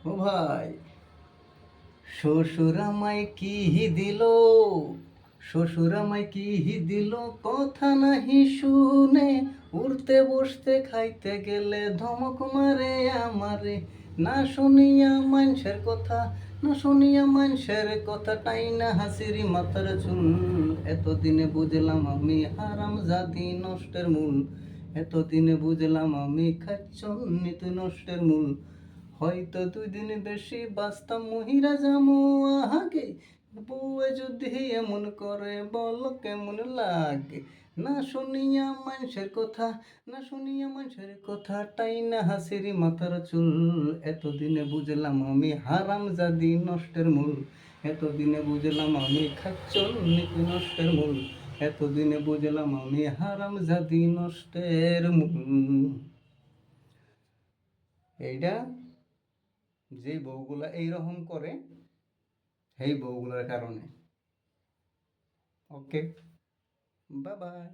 ও ভাই, শ্বশুর আমায় কি দিল, শ্বশুর আমায় কি দিল, কথা নাহি শুনে, উঠতে বসতে খাইতে গেলে ধমক মারে আমারে। না শুনিয়া মানুষের কথা, না শুনিয়া মানুষের কথা, টাইনা হাসিরি মাথার চুল। এতদিনে বুঝলাম আমি হারাম জাদি নষ্টের মূল, এতদিনে বুঝলাম আমি খাচ্ছন নীতি নষ্টের মূল। হয়তো 2 দিন বেশি বাঁচতাম মহিরা যামু আগে, বউয়ে যদি এমন করে বল কেমন লাগে। না শুনিয়া মানুষের কথা, না শুনিয়া মানুষের কথা, টাইনা হাসিরি মাথার চুল। এতদিনে বুঝলাম আমি হারাম জাদি নষ্টের মূল, এতদিনে বুঝলাম আমি খাচ্চল নীতি নষ্টের মূল, এতদিনে বুঝলাম আমি হারাম জাদি নষ্টের মূল। এইটা যে বউগুলা এইরকম করে, সেই বউগুলার কারণে। ওকে, বাই বাই।